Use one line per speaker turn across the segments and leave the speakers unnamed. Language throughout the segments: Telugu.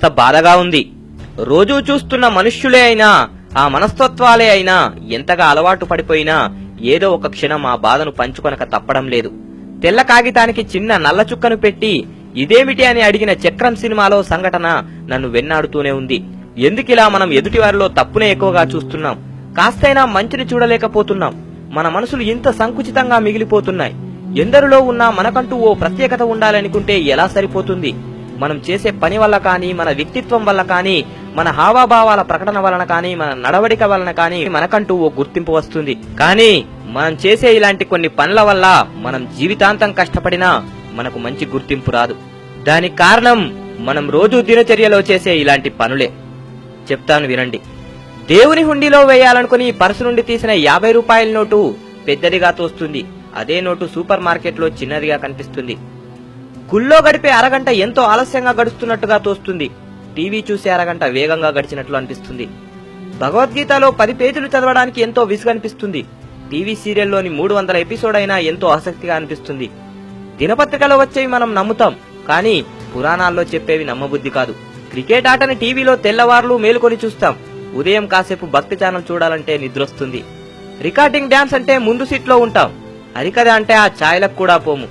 కాస్త బాధగా ఉంది. రోజూ చూస్తున్న మనుష్యులే అయినా, ఆ మనస్తత్వాలే అయినా ఎంతగా అలవాటు పడిపోయినా ఏదో ఒక క్షణం ఆ బాధను పంచుకొనక తప్పడం లేదు. తెల్ల కాగితానికి చిన్న నల్ల చుక్కను పెట్టి ఇదేమిటి అని అడిగిన చక్రం సినిమాలో సంఘటన నన్ను వెన్నాడుతూనే ఉంది. ఎందుకిలా మనం ఎదుటివారిలో తప్పునే ఎక్కువగా చూస్తున్నాం? కాస్తైనా మంచిని చూడలేకపోతున్నాం. మన మనసులు ఇంత సంకుచితంగా మిగిలిపోతున్నాయి. ఎందరిలో ఉన్నా మనకంటూ ఓ ప్రత్యేకత ఉండాలనుకుంటే ఎలా సరిపోతుంది? మనం చేసే పని వల్ల కానీ, మన వ్యక్తిత్వం వల్ల కానీ, మన హావభావాల ప్రకటన వలన కానీ, మన నడవడిక వలన కానీ మనకంటూ ఓ గుర్తింపు వస్తుంది. కానీ మనం చేసే ఇలాంటి కొన్ని పనుల వల్ల మనం జీవితాంతం కష్టపడినా మనకు మంచి గుర్తింపు రాదు. దానికి కారణం మనం రోజూ దినచర్యలో చేసే ఇలాంటి పనులే. చెప్తాను వినండి. దేవుని హుండీలో వేయాలనుకుని పర్సు నుండి తీసిన 50 రూపాయల నోటు పెద్దదిగా తోస్తుంది. అదే నోటు సూపర్ మార్కెట్లో చిన్నదిగా కనిపిస్తుంది. గుళ్ళో గడిపే అరగంట ఎంతో ఆలస్యంగా గడుస్తున్నట్టుగా తోస్తుంది. టీవీ చూసే అరగంట వేగంగా గడిచినట్లు అనిపిస్తుంది. భగవద్గీతలో 10 పేజీలు చదవడానికి ఎంతో విసుగనిపిస్తుంది. టీవీ సీరియల్లోని 300 ఎపిసోడ్ అయినా ఎంతో ఆసక్తిగా అనిపిస్తుంది. దినపత్రికలో వచ్చేవి మనం నమ్ముతాం, కానీ పురాణాల్లో చెప్పేవి నమ్మబుద్ధి కాదు. క్రికెట్ ఆటని టీవీలో తెల్లవార్లు మేలుకొని చూస్తాం. ఉదయం కాసేపు భక్తి ఛానల్ చూడాలంటే నిద్రొస్తుంది. రికార్డింగ్ డాన్స్ అంటే ముందు సీట్లో ఉంటాం. హరికథ అంటే ఆ ఛాయలకు కూడా పోము.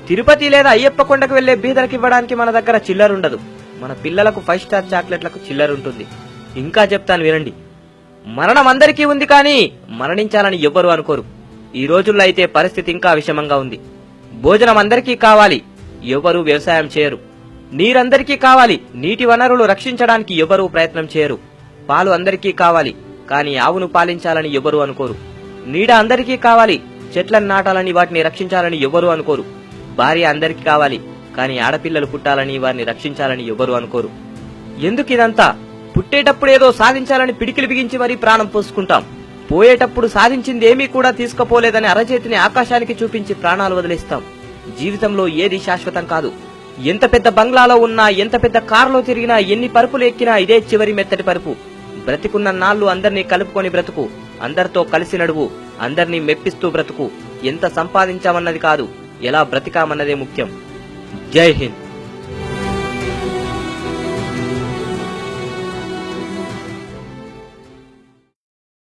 తిరుపతి లేదా అయ్యప్ప కొండకు వెళ్లే బీదలకు ఇవ్వడానికి మన దగ్గర చిల్లరుండదు. మన పిల్లలకు 5 స్టార్ చాక్లెట్లకు చిల్లరుంటుంది. ఇంకా చెప్తాను వినండి. మరణం అందరికీ ఉంది, కానీ మరణించాలని ఎవ్వరూ అనుకోరు. ఈ రోజుల్లో అయితే పరిస్థితి ఇంకా విషమంగా ఉంది. భోజనం అందరికీ కావాలి, ఎవరూ వ్యవసాయం చేయరు. నీరందరికీ కావాలి, నీటి వనరులు రక్షించడానికి ఎవరూ ప్రయత్నం చేయరు. పాలు అందరికీ కావాలి, కానీ ఆవును పాలించాలని ఎవరూ అనుకోరు. నీడ అందరికీ కావాలి, చెట్లను నాటాలని వాటిని రక్షించాలని ఎవరూ అనుకోరు. భార్య అందరికీ కావాలి, కానీ ఆడపిల్లలు పుట్టాలని వారిని రక్షించాలని ఎవరూ అనుకోరు. ఎందుకిదంతా? పుట్టేటప్పుడేదో సాధించాలని పిడికిలు బిగించి మరీ ప్రాణం పోసుకుంటాం. పోయేటప్పుడు సాధించిందేమీ కూడా తీసుకుపోలేదని అరచేతిని ఆకాశానికి చూపించి ప్రాణాలు వదిలేస్తాం. జీవితంలో ఏది శాశ్వతం కాదు. ఎంత పెద్ద బంగ్లాలో ఉన్నా, ఎంత పెద్ద కారులో తిరిగినా, ఎన్ని పరుపులు ఎక్కినా ఇదే చివరి మెత్తటి పరుపు. బ్రతికున్న నాళ్లు అందర్నీ కలుపుకొని బ్రతుకు, అందరితో కలిసి నడువు, అందర్నీ మెప్పిస్తూ బ్రతుకు. ఎంత సంపాదించామన్నది కాదు, ఎలా బ్రతికామన్నదే ముఖ్యం. జై హింద్.